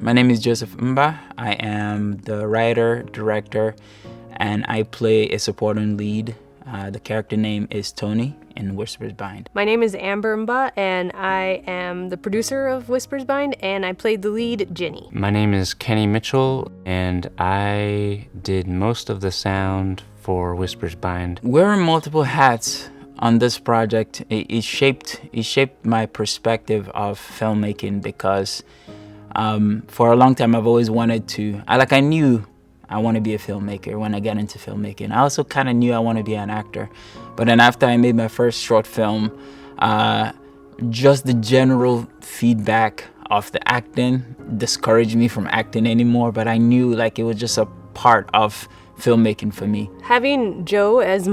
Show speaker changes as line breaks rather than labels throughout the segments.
My name is Joseph Mba. I am the writer, director, and I play a supporting lead. The character name is Tony in Whispers Bind.
My name is Amber Mba, and I am the producer of Whispers Bind, and I played the lead, Ginny.
My name is Kenny Mitchell, and I did most of the sound for Whispers Bind.
Wearing multiple hats on this project, it shaped my perspective of filmmaking because for a long time I've always wanted to, I knew I want to be a filmmaker when I got into filmmaking. I also kind of knew I want to be an actor. But then after I made my first short film, just the general feedback of the acting discouraged me from acting anymore, but I knew it was just a part of filmmaking for me.
Having Joe as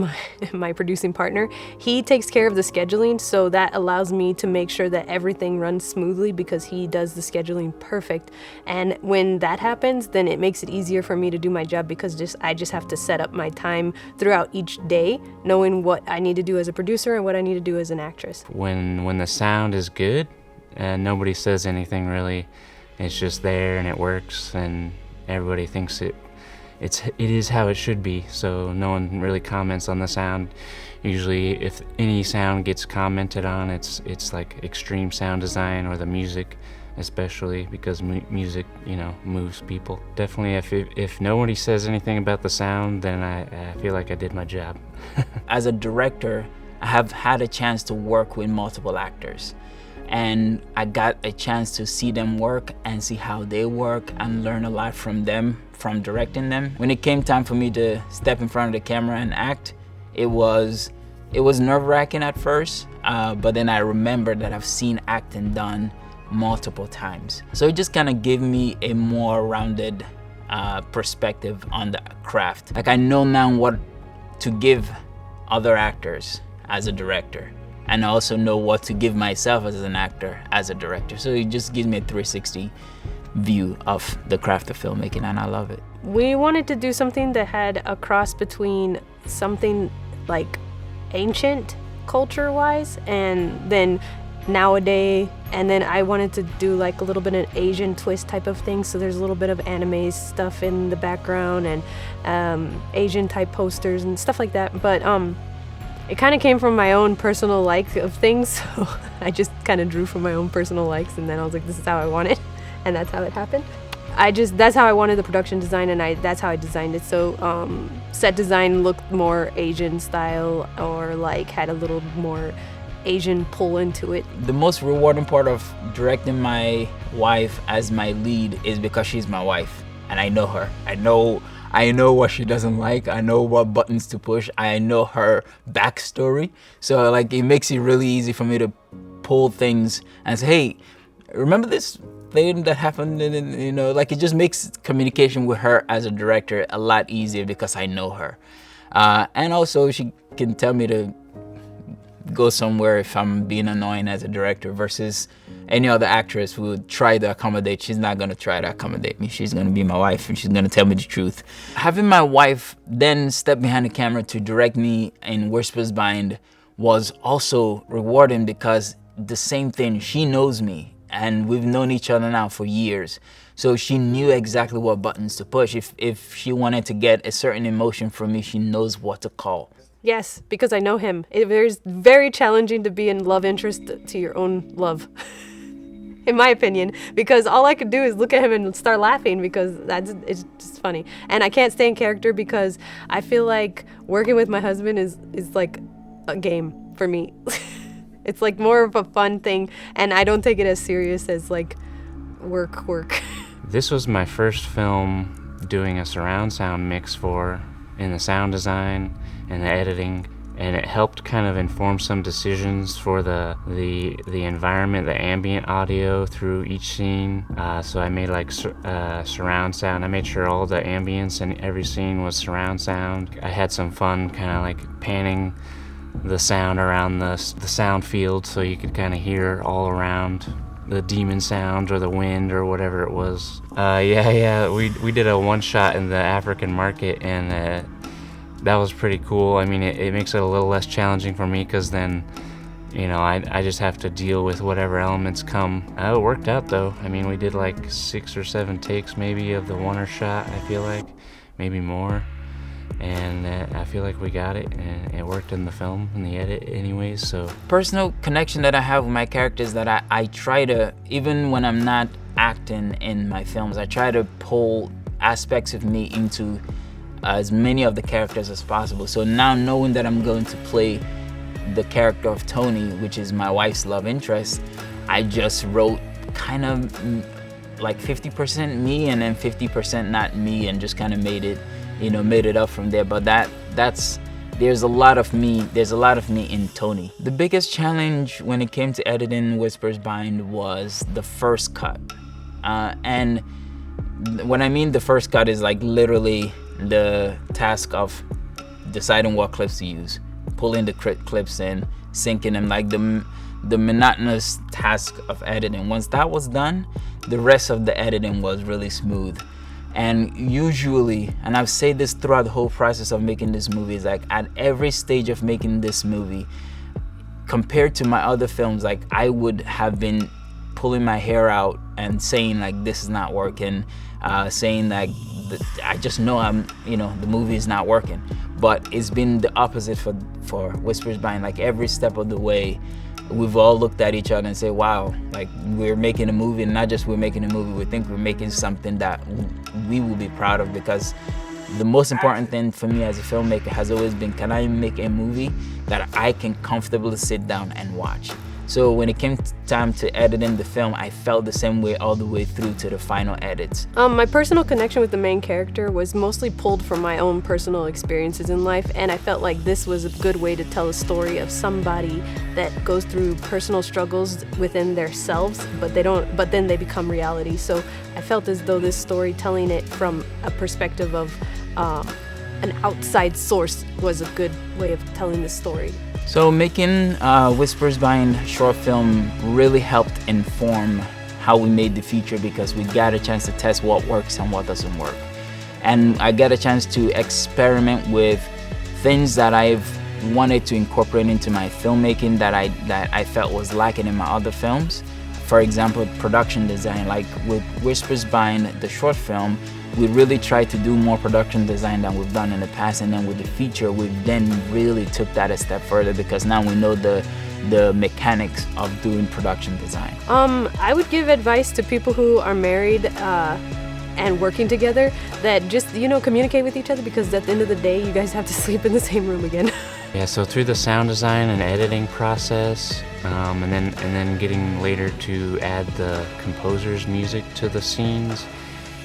my producing partner, he takes care of the scheduling, so that allows me to make sure that everything runs smoothly because he does the scheduling perfect. And when that happens, then it makes it easier for me to do my job because I just have to set up my time throughout each day, knowing what I need to do as a producer and what I need to do as an actress.
When the sound is good and nobody says anything really, it's just there and it works and everybody thinks it is how it should be, so no one really comments on the sound. Usually if any sound gets commented on, it's like extreme sound design or the music, especially because music, moves people. Definitely if nobody says anything about the sound, then I feel like I did my job.
As a director, I have had a chance to work with multiple actors. And I got a chance to see them work and see how they work and learn a lot from them, from directing them. When it came time for me to step in front of the camera and act, it was nerve-wracking at first, but then I remembered that I've seen acting done multiple times. So it just kind of gave me a more rounded perspective on the craft. I know now what to give other actors as a director. And I also know what to give myself as an actor, as a director. So it just gives me a 360 view of the craft of filmmaking, and I love it.
We wanted to do something that had a cross between something like ancient culture-wise and then nowadays, and then I wanted to do a little bit of an Asian twist type of thing, so there's a little bit of anime stuff in the background and Asian type posters and stuff like that, but it kind of came from my own personal like of things, so I just kind of drew from my own personal likes, and then I was like, this is how I want it, and that's how it happened. That's how I wanted the production design, and that's how I designed it. So set design looked more Asian style, or had a little more Asian pull into it.
The most rewarding part of directing my wife as my lead is because she's my wife, and I know her. I know what she doesn't like. I know what buttons to push. I know her backstory. So it makes it really easy for me to pull things and say, hey, remember this thing that happened? And it just makes communication with her as a director a lot easier because I know her. And also she can tell me to go somewhere if I'm being annoying as a director versus any other actress who would try to accommodate. She's not gonna try to accommodate me. She's gonna be my wife and she's gonna tell me the truth. Having my wife then step behind the camera to direct me in Whispers Bind was also rewarding because the same thing, she knows me and we've known each other now for years. So she knew exactly what buttons to push. If she wanted to get a certain emotion from me, she knows what to call.
Yes, because I know him. It is very challenging to be in love interest to your own love, in my opinion, because all I could do is look at him and start laughing because it's just funny. And I can't stay in character because I feel like working with my husband is like a game for me. It's more of a fun thing, and I don't take it as serious as work.
This was my first film doing a surround sound mix in the sound design and the editing, and it helped kind of inform some decisions for the environment, the ambient audio through each scene. So I made surround sound. I made sure all the ambience in every scene was surround sound. I had some fun kind of panning the sound around the sound field so you could kind of hear all around the demon sound or the wind or whatever it was. We did a one shot in the African market, and that was pretty cool. I mean, it makes it a little less challenging for me because then I just have to deal with whatever elements come. It worked out though. I mean, we did like 6 or 7 takes maybe of the one shot, I feel like, maybe more. And I feel like we got it, and it worked in the film, in the edit anyways, so.
Personal connection that I have with my characters that I try to, even when I'm not acting in my films, I try to pull aspects of me into as many of the characters as possible. So now knowing that I'm going to play the character of Tony, which is my wife's love interest, I just wrote kind of like 50% me and then 50% not me, and just kind of made it up from there. But there's a lot of me in Tony. The biggest challenge when it came to editing Whispers Bind was the first cut. And when I mean the first cut is like literally the task of deciding what clips to use, pulling the clips in, syncing them, like the monotonous task of editing. Once that was done, the rest of the editing was really smooth. And usually, and I've said this throughout the whole process of making this movie, is like at every stage of making this movie, compared to my other films, like I would have been pulling my hair out and saying like this is not working, saying like I just know the movie is not working. But it's been the opposite for Whispers Bind. Like every step of the way, we've all looked at each other and say, wow, like we're making a movie, and not just we're making a movie, we think we're making something that we will be proud of. Because the most important thing for me as a filmmaker has always been, can I make a movie that I can comfortably sit down and watch? So when it came time to editing the film, I felt the same way all the way through to the final edits.
My personal connection with the main character was mostly pulled from my own personal experiences in life, and I felt like this was a good way to tell a story of somebody that goes through personal struggles within themselves, but then they become reality. So I felt as though this story, telling it from a perspective of an outside source, was a good way of telling the story.
So making Whispers Bind short film really helped inform how we made the feature, because we got a chance to test what works and what doesn't work. And I got a chance to experiment with things that I've wanted to incorporate into my filmmaking that I felt was lacking in my other films. For example, production design. Like with Whispers Bind, the short film, we really tried to do more production design than we've done in the past, and then with the feature, we then really took that a step further, because now we know the mechanics of doing production design.
I would give advice to people who are married and working together, that just communicate with each other, because at the end of the day, you guys have to sleep in the same room again.
Yeah, so through the sound design and editing process, and then getting later to add the composer's music to the scenes,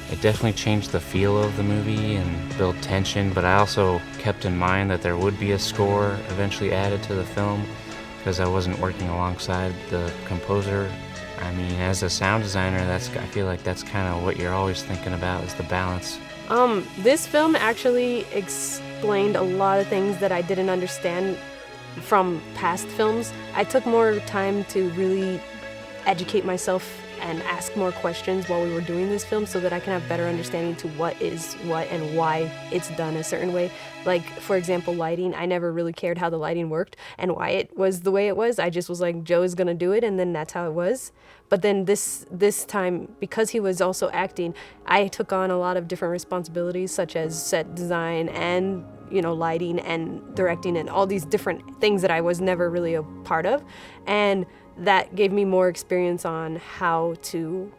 it definitely changed the feel of the movie and built tension. But I also kept in mind that there would be a score eventually added to the film, because I wasn't working alongside the composer. I mean, as a sound designer, I feel like that's kind of what you're always thinking about, is the balance.
This film actually explained a lot of things that I didn't understand from past films. I took more time to really educate myself and ask more questions while we were doing this film, so that I can have better understanding to what is what and why it's done a certain way. Like, for example, lighting. I never really cared how the lighting worked and why it was the way it was. I just was like, Joe is gonna do it, and then that's how it was. But then this time, because he was also acting, I took on a lot of different responsibilities, such as set design and lighting and directing and all these different things that I was never really a part of. And that gave me more experience on how to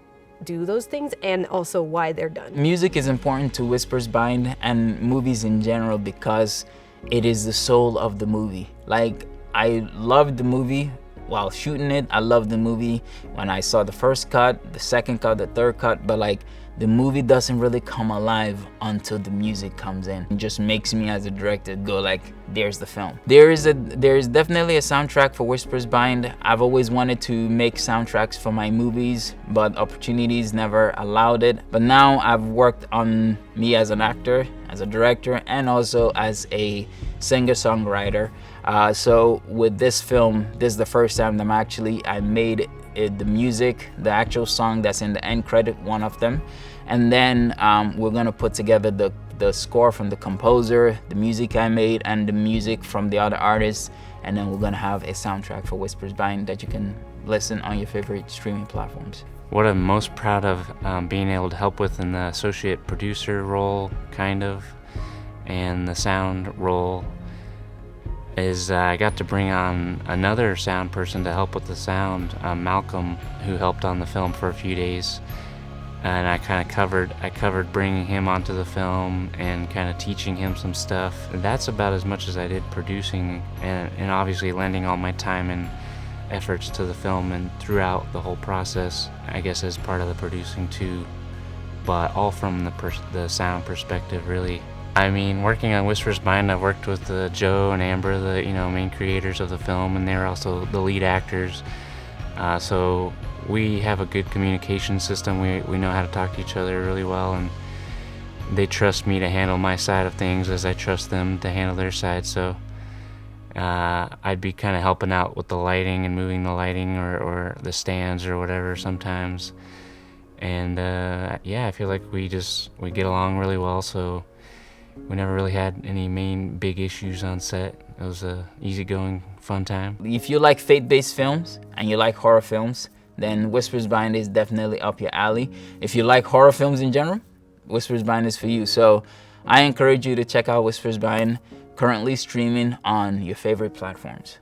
do those things and also why they're done.
Music is important to Whispers Bind and movies in general, because it is the soul of the movie. Like, I loved the movie while shooting it. I loved the movie when I saw the first cut, the second cut, the third cut, but like the movie doesn't really come alive until the music comes in. It just makes me as a director go like, there's the film. There is definitely a soundtrack for Whispers Bind. I've always wanted to make soundtracks for my movies, but opportunities never allowed it. But now I've worked on me as an actor, as a director, and also as a singer-songwriter. So with this film, this is the first time that I made the music, the actual song that's in the end credit, one of them. And then we're gonna put together the the score from the composer, the music I made, and the music from the other artists. And then we're gonna have a soundtrack for Whispers Bind that you can listen on your favorite streaming platforms.
What I'm most proud of being able to help with in the associate producer role, kind of, and the sound role, is I got to bring on another sound person to help with the sound, Malcolm, who helped on the film for a few days. And I kind of covered bringing him onto the film and kind of teaching him some stuff. That's about as much as I did producing, and obviously lending all my time and efforts to the film and throughout the whole process, I guess, as part of the producing too, but all from the sound perspective, really. I mean, working on Whispers Bind, I've worked with Joe and Amber, the main creators of the film, and they're also the lead actors. So we have a good communication system. We know how to talk to each other really well, and they trust me to handle my side of things as I trust them to handle their side. So I'd be kind of helping out with the lighting and moving the lighting or the stands or whatever sometimes. And I feel like we get along really well. So we never really had any main big issues on set. It was a easygoing, fun time.
If you like faith-based films and you like horror films, then Whispers Bind is definitely up your alley. If you like horror films in general, Whispers Bind is for you. So I encourage you to check out Whispers Bind, currently streaming on your favorite platforms.